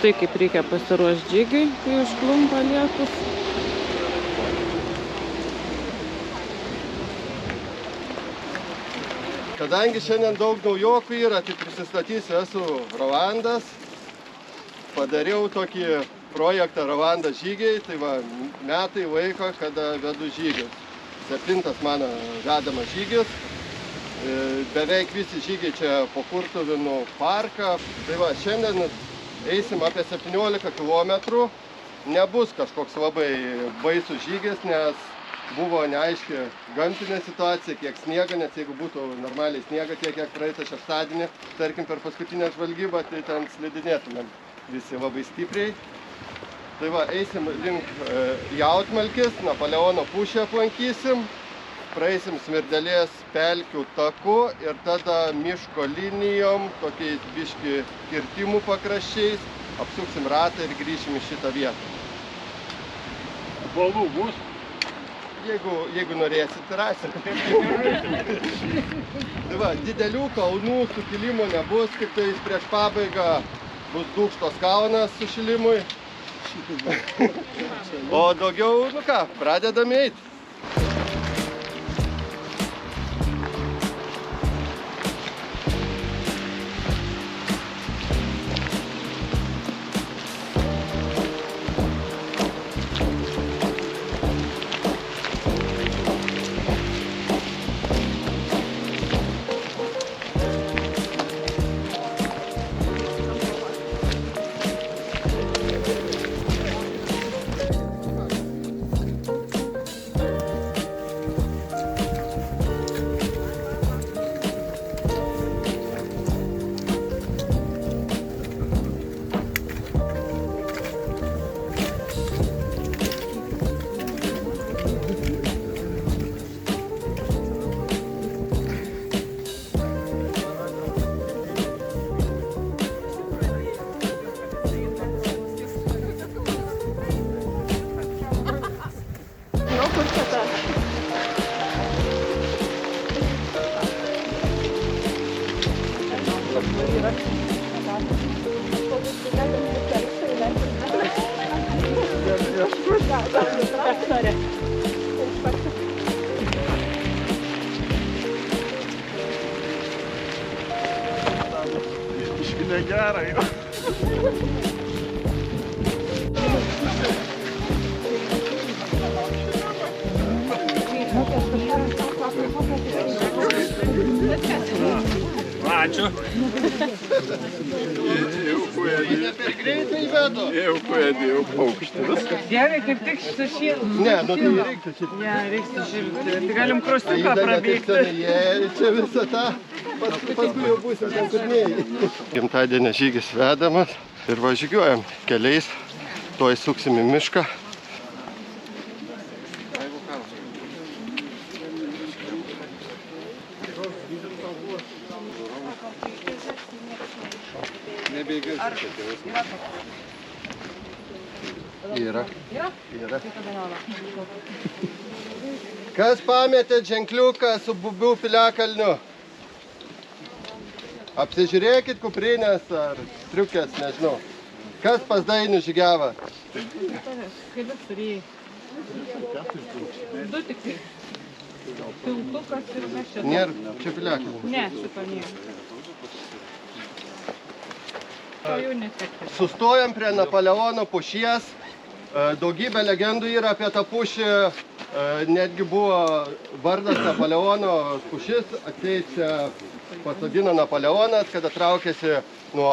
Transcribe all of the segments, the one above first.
štai kaip reikia pasiruošti žygiui, kai užklumpa lietus. Kadangi šiandien daug naujokų yra, tai prisistatysiu, esu Rolandas. Padariau tokį projektą Rolanda žygiai, tai va, metai laiko, kada vedu žygius. 7. mano vedamas žygis. Beveik visi žygiai čia po Kurtuvėnų parką. Tai va, šiandien eisim apie 17 km. Nebus kažkoks labai baisus žygis, nes buvo neaiški gamtinė situacija, kiek sniego, nes jeigu būtų normaliai sniega tiek, kiek praeitą šeštadienį, tarkim per paskutinę žvalgybą, tai ten slidinėtumėm visi labai stipriai. Tai va, eisim link Jautmalkis, Napoleono pušį aplankysim, praeisim Smirdelės pelkių taku ir tada miško linijom, tokiais biški kirtimų pakraščiais, apsuksim ratą ir grįšim į šitą vietą. Balų bus? Jeigu norėsit, rasit. Tai va, didelių kalnų sukilimų nebus, tik tai prieš pabaigą bus Dūkštos kalnas sušilimui. O daugiau, nu ką, pradedam eit. Iškinė gerą jau. Ačiū. Ne per greitai vedu. Jau pėdėjau paukštį. Gerai, kaip tik sušilti. Ne, nu tai reiktų šitą. Ne, reiks sušilti. Tai galim krosiuką prabėgti. Čia visą tą, paskui jau būsim ten kurniai. Gimtadienio žygis vedamas ir važiuojam keliais, tuoj suksim į mišką. Yra. Kas pametė ženkliuką su Bubių piliakalniu? Apsižiūrėkit kuprinės ar striukės, nežinau. Kas pas Dainių žygiavo? Kelius turėjai. Du tik tai. Piltukas ir mes čia. Nėra, čia piliakalnis. Ne, šito nėra. Sustojam prie Napoleono pušies. Daugybė legendų yra apie tą pušį. Netgi buvo vardas Napoleono pušis. Atseit čia pasodino Napoleonas, kada traukėsi nuo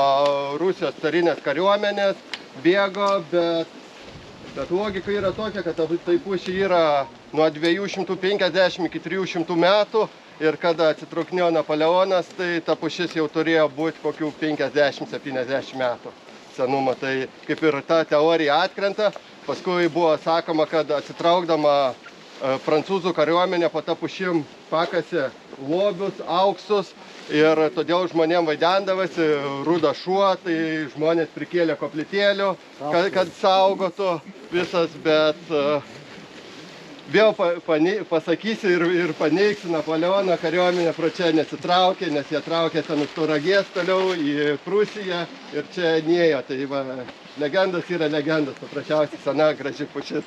Rusijos carinės kariuomenės. Bėgo, bet logika yra tokia, kad tai pušį yra nuo 250 iki 300 metų. Ir kada atsitraukinėjo Napoleonas, tai ta pušis jau turėjo būti kokių 50-70 metų senumo. Tai kaip ir ta teorija atkrenta. Paskui buvo sakoma, kad atsitraukdama prancūzų kariuomenė po tą pušim pakasė lobius, auksus. Ir todėl žmonėm vaidendavosi rudas šuo, tai žmonės prikėlė koplytėlių, kad saugotų visas, bet vėl pasakysiu ir paneigsiu, Napoleono kariuomenė pro čia nesitraukė, nes jie traukė ten už Tauragės toliau į Prūsiją ir čia nėjo. Tai va, legendos yra legendos, paprasčiausiai sena, graži pušis.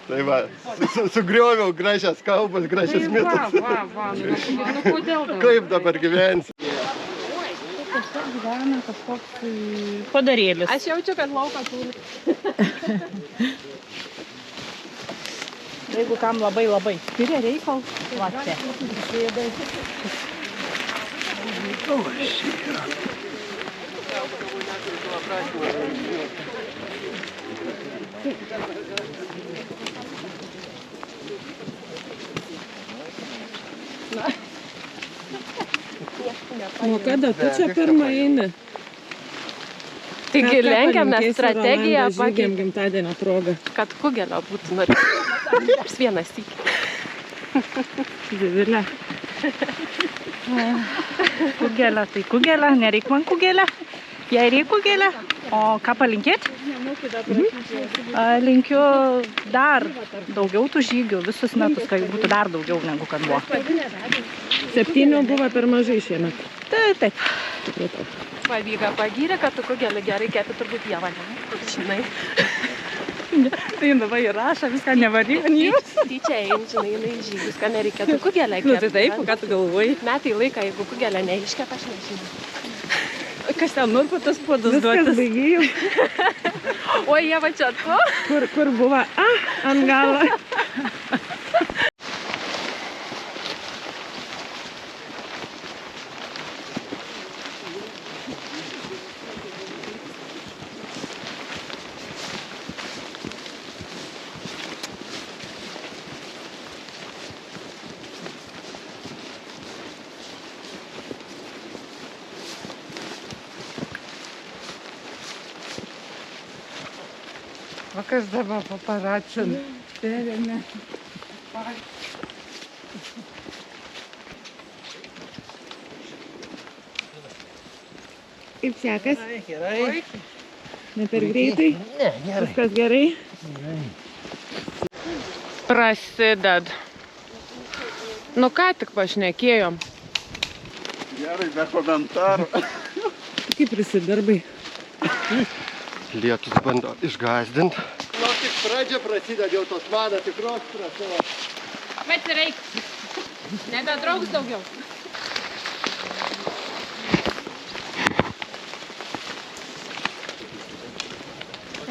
Tai va, sugrioviau gražias kalbas, gražias mitus. Va, nu kodėl dabar? Kaip dabar gyvensi? Tiesiog gyvena kažkoks padarėlis. Aš jaučiu, kad lauką turi. Jeigu kam labai skiria reikalų, va čia. O kada tu čia pirmą eini? Taigi lenkiame strategiją Žygiam gimtadienio progą. kad kugelio būtų nors vienas sykį. Divilė. Kugelė, tai kugelė, nereik man kugelę. Jei reik kugelę. O ką palinkėt? Linkiu dar daugiau tų žygių, visus metus, kad būtų dar daugiau negu kad buvo. 7 buvo per mažai šiemet. Taip. Pavyga pagyrė, kad tu kugelį gerai kepi turbūt Ieva, ne? Žinai. Tai dabar įrašo, viską nevaryk ant jūs. Tyčia eini, žinai, jinai žygius, kad nereikėtų kugelę Nu, kepti. tai taip, ką tu galvoji? Metai laiką, jeigu kugelę neiškep, aš nežinau. Kas ten nurputas puodus Viskas duotas? baigėjau. O Ieva čia tu? Kur buvo? Ant galo. O kas dabar paparacin? Perėmė. Kaip sekas? Gerai. Ne per greitai? Ne, gerai. Viskas gerai? Prasided. Nu ką tik pašnekėjom. Gerai, be komentarų. Kaip prisidarbai? Lietus bando išgazdinti. Nu, tik pradžia prasideda jau tos mano tikros prasos. Bet reik. Nebetrauks daugiau.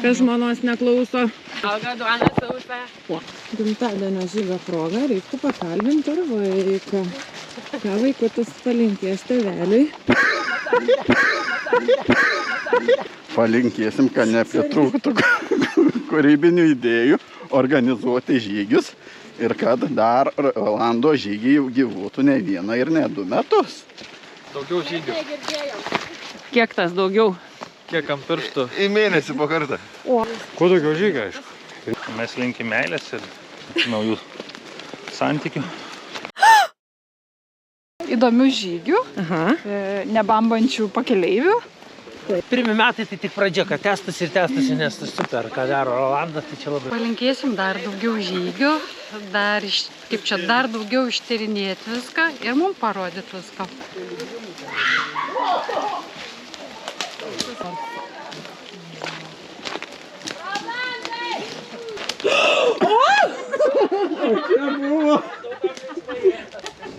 Kas žmonos neklauso? Alga duona sausa. Gimtadienio žygio proga reiktų pakalbinti ir vaiką. Ką vaikutis palinkės tėveliui? Palinkėsim, kad nepritrūktų kūrybinių idėjų organizuoti žygius ir kad dar Rolando žygiai gyvuotų ne vieną ir ne 2 metus. Daugiau žygių. Kiek tas daugiau? Kiek ant pirštų? Į mėnesį po kartą. Kuo daugiau žygių, aišku. Mes linkim meilės ir naujų santykių. Įdomių žygių, nebambančių pakeleivių. Pirmi metai tai tik pradžia, kad tęstųsi, nes tai super, ką daro Rolandas, tai čia labai. Palinkėsim dar daugiau žygių, dar daugiau ištyrinėti viską ir mums parodyti viską.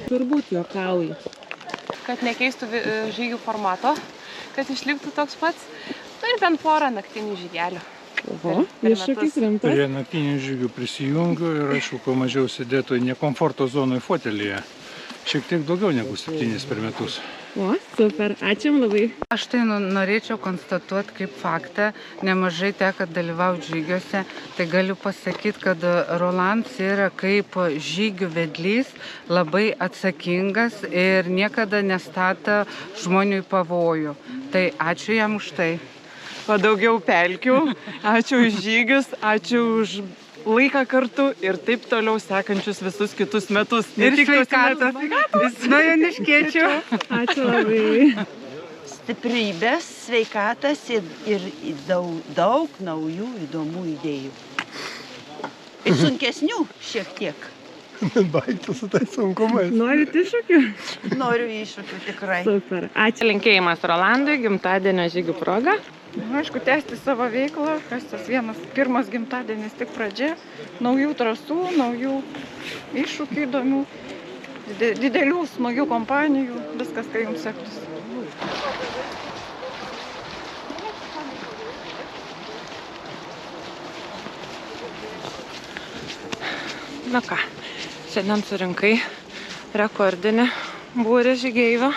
Turbūt juokauji. Kad nekeistų žygių formato, kad išliktų toks pats. Ir bent porą naktinių žygelių. Oho, iššūkis rimtas. Prie naktinių žygių prisijungiu ir aišku, kuo mažiau sėdėtų nekomforto zonoje fotelyje. Šiek tiek daugiau negu 7 per metus. O, super, ačiū jums labai. Aš tai norėčiau konstatuoti kaip faktą, nemažai teko dalyvauti žygiuose, tai galiu pasakyti, kad Rolandas yra kaip žygių vedlys labai atsakingas ir niekada nestato žmonių į pavojų. Tai ačiū jam už tai. Daugiau pelkių, ačiū už žygius, ačiū už laiką kartu ir taip toliau sekančius visus kitus metus. Ir sveikatos. Nuo Joniškiečių. Ačiū labai. Stiprybės, sveikatas ir daug naujų įdomų idėjų. Ir sunkesnių šiek tiek. baigti su tais sunkumais. Norit iššūkių? Noriu iššūkių tikrai. Super. Ačiū. Linkėjimas Rolandui gimtadienio žygių proga. Aišku, tęsti savo veiklą, kas tas pirmas gimtadienis tik pradžia. Naujų trasų, naujų iššūkių įdomių, didelių, smagių kompanijų, viskas, kai jums sektųsi. Na ką, šiandien surinkai rekordinį būrį žygeivių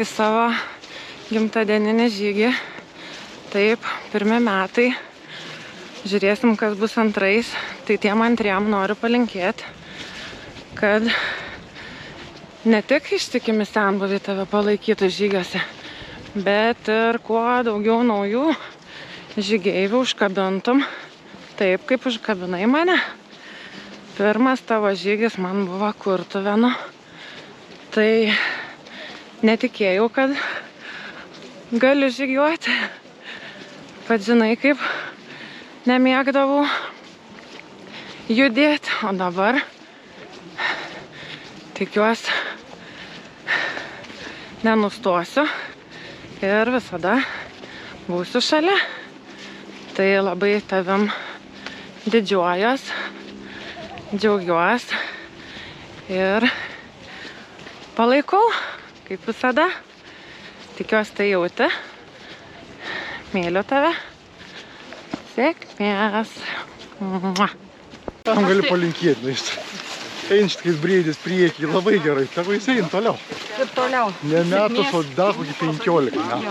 į savo gimtadieninį žygį. Taip, pirmi metai. Žiūrėsim, kas bus antrais. Tai tiem antriem noriu palinkėti, kad ne tik ištikimi senbuviai tave palaikytų žygiuose, bet ir kuo daugiau naujų žygeivių užkabintum, taip kaip užkabinai mane. Pirmas tavo žygis man buvo Kurtuvėnu. Tai netikėjau, kad galiu žygiuoti. Kad žinai, kaip nemėgdavau judėti. O dabar tikiuosi nenustosiu ir visada būsiu šalia. Tai labai tavim didžiuojuos. Džiaugiuosi ir palaikau, kaip visada. Tikiuosi tai jauti. Myliu tave. Sėkmės. Tam gali palinkėti, na iš tai. Einšt kaip brėdis priekį, labai gerai. Tegu jis eina toliau. Ir toliau. Ne metus, o dar kokį 15 metų.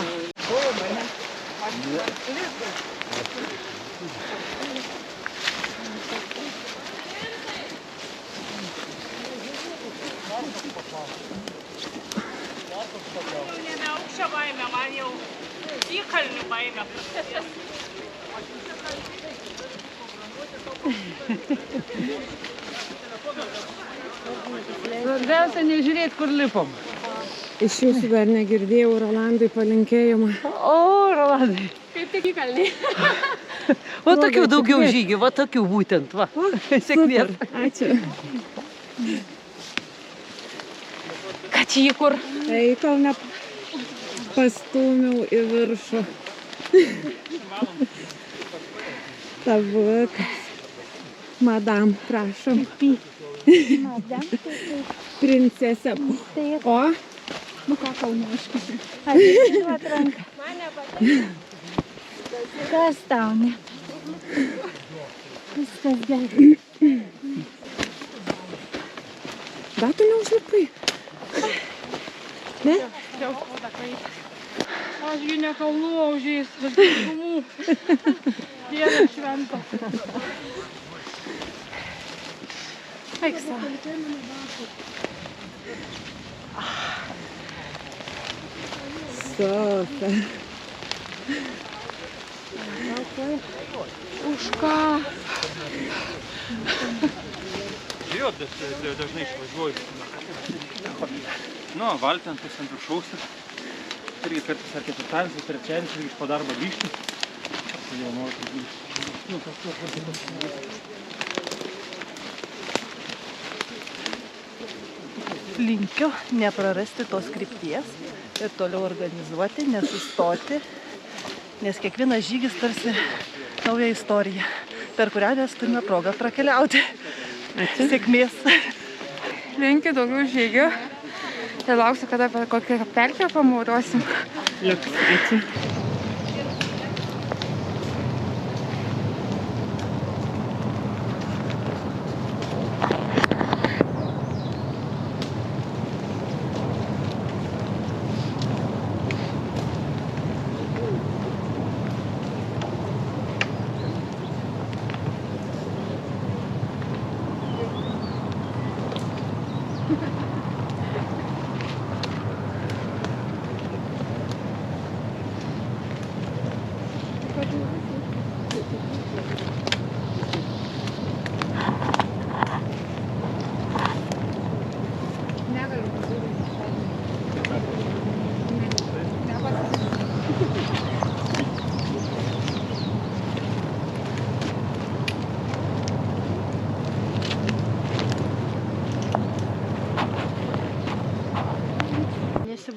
Svarbiausia nežiūrėti, kur lipom. Iš jūsų dar negirdėjau Rolandui palinkėjimą. O, Rolandai. Kaip tik į kalnį. O tokių daugiau žygių, va tokių būtent, va. Sėkmės. Ačiū. Kad jį kur? Ei, kol nepastūmiau į viršų. Tavukas. Madam, prašom. Princesė. O? Nu ką tau neaiškisi? Atiduot ranką. Man nepatinka. Kas tau ne? Viskas gerai. Dar tu neužlipai? Ne? Aš gi ne kalnų aužys, aš dykumų. Dieve švento. Eik savo. Super. Už ką? Žinot, dažnai išvažiuoju. Nu, valtentus ant viršaus. Irgi kartais ar ketvirtadienis, ar trečiadienis, irgi po darbo grįžti. Jau noriu grįžti. Linkiu neprarasti tos krypties ir toliau organizuoti, nesustoti, nes kiekvienas žygis tarsi nauja istorija, per kurią mes turime progą prakeliauti. Sėkmės. Linkiu daugiau žygių ir lauksiu, kada kokią pelkę pamaudosim. Ačiū.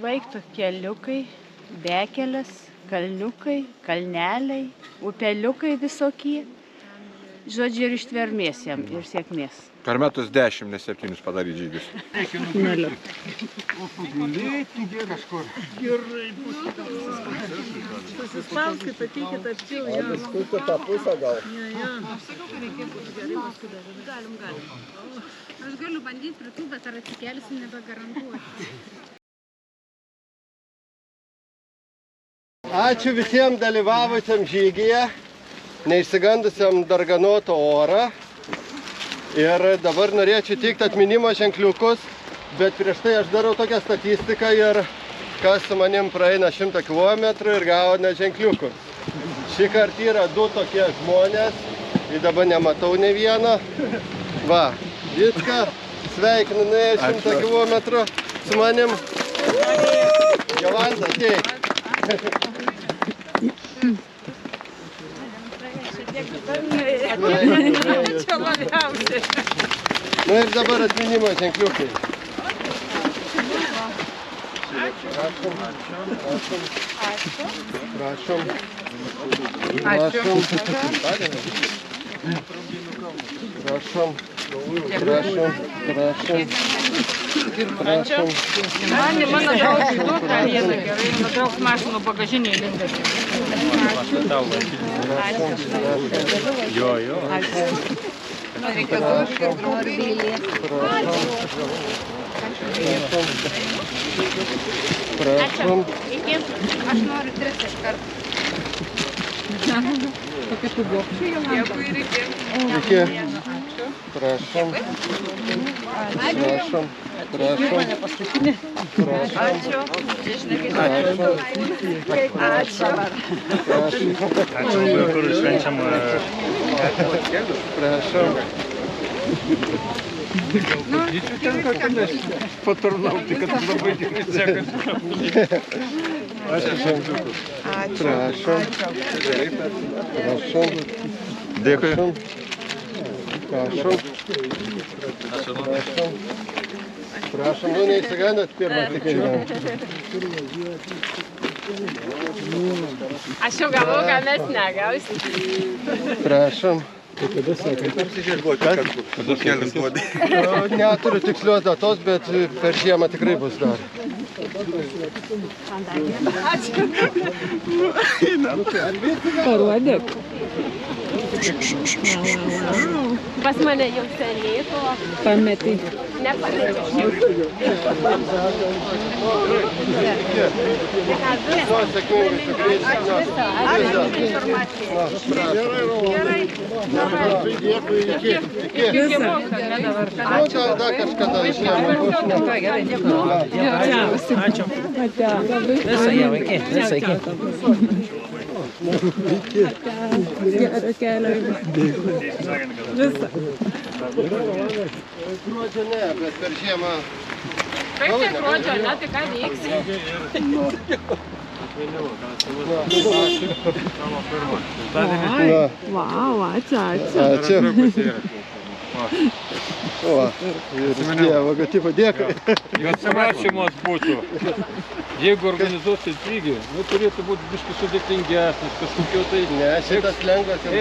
Vaiktų keliukai, bekelės, kalniukai, kalneliai, upeliukai visokie. Žodžiu, ir ištvermės jam, ir sėkmės. Per metus 10, ne 7 padaryti žygius. Neliu. Gulėti kažkur. Gerai, susispauskit, ateikit arčiau. Paskui tą pusę gal. Sakau, kad reikėtų gerai paskui dar. Galim. Aš galiu bandyti prie tų, bet ar atsikelsim nebegarantuoti. Ačiū visiems dalyvavusiam žygyje, neišsigandusiam darganoto orą. Ir dabar norėčiau teikti atminimo ženkliukus, bet prieš tai aš darau tokią statistiką ir kas su manim praeina 100 km ir gauna ženkliukus. Šį kartą yra 2 tokie žmonės, ir dabar nematau ne vieno. Va, Vicka, sveikinu, nuėjo 100 km su manim. Jolanta, ateik. Čia labiausiai. Nu ir dabar atminimo ženkliukai. Prašom. Mano draugai duoda vieną gerai, mano draugs mašino bagažinėje lindasi. Jo. Reikia duoti ir draugai. Prašom. Aš noriu 3 iš karto. Kokia tu gobšiai, Jolanta? Dėkui, reikia. Iki. Prašom. Kur švenčiam. Prašom. Patarnauti, kad labai gerai sekasi. Prašom. Dėkui. Prašom, nu neįsigandat pirmą tikėjimą. Aš jau galvoju, kad mes negausim. Prašom. Kada kelias duodai? Neturiu tikslios datos, bet per žiemą tikrai bus dar. Parodyk. Pas mane jau seniai to. Pametai. Nepamečiau. Dar kažkada išėjome. Ačiū. Visą iki. Gerą kelią. Visą. Gruodžio ne, bet per žiemą. Kaip tai gruodžio, ne, tai ką veiksi? Vau, ačiū. Ačiū. O, ir logotipą dėkui. Jos prašymas būtų, jeigu organizuosit žygį, turėtų būti biškai sudėtingesnis, kažkokio tai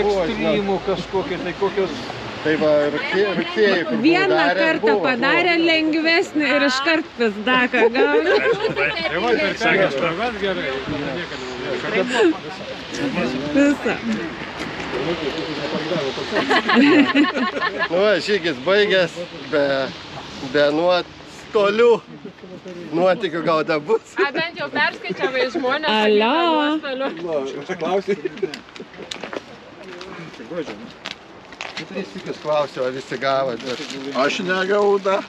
ekstremų kažkokie, tai kokios... Tai va, rugsėjai, kur Vieną kartą padarė lengvesnį ir iškart pizdaką gauna. Tai va, per sekęs pragas gerai. Visą. Nu, žygis baigęs, be nuostolių. Nuotikių gal da bus. Bent jau perskaičiavai žmonės. Alio. Klausai. Tris sykius klausiau, ar visi gavo, bet... Aš negavau dar.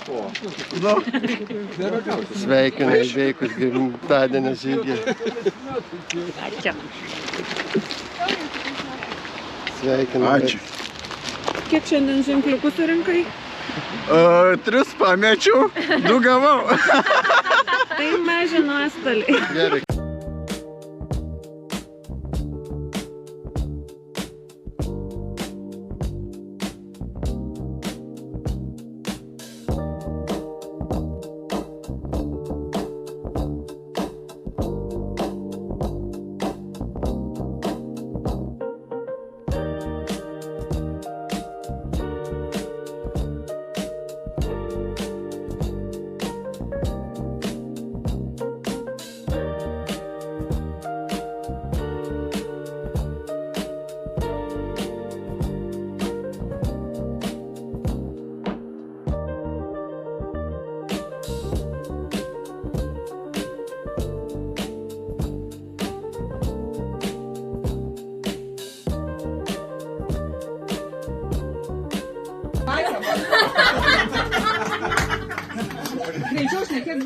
Sveikinu įveikus gimtadienio žygį. Ačiū. Sveikinu. Ačiū. Kiek šiandien ženkliukų surinkai? 3 pamečiau, 2 gavau. Tai maži nuostoliai. Gerai.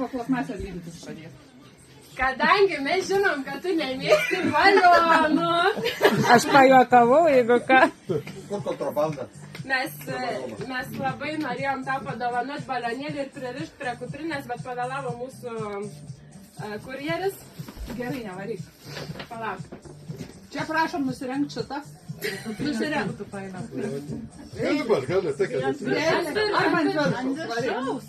savo plasmasės lydytis pradės. Kadangi mes žinom, kad tu nemėgsti balionų. Aš pajuokavau, jeigu ką. Kur kontrabanda? Mes labai norėjom tau padovanot balionėlį ir pririšti prie kuprinės, bet pavėlavo mūsų kurjeris. Gerai, nevaryk. Palauk. Čia prašom nusirengt šitą. Nusirengt. Dabar gali, tai kad Arba ant viršaus.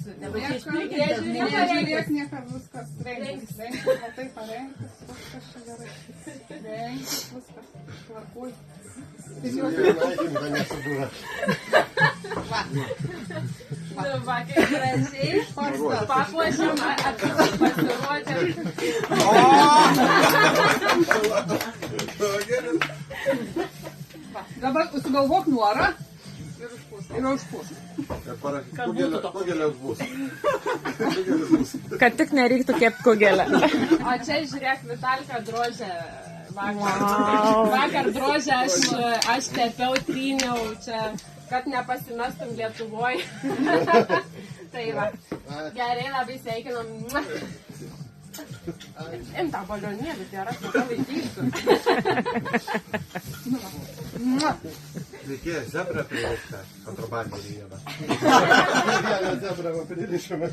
Nežiūrėk niekam viskas. Renkis, o tai parenkis. Viskas čia gerai. Renkis, viskas. Tvarkuj. Va, kaip gražiai. Papuošiam, pasirodėm. Dabar sugalvok nuorą ir užpūs. Kugelės bus. Kad tik nereiktų kepti kugelę. O čia žiūrėk, Vitalka drožė vakar drožė, aš tepiau, tryniau čia, kad nepasimestum Lietuvoj. Tai va, gerai, labai sveikinam. Imta balionėlį, tai ar aš nepalaikysiu. Reikėjo zebrą pririštą, kontrabandinį vieną. Vieną zebrą pririšome.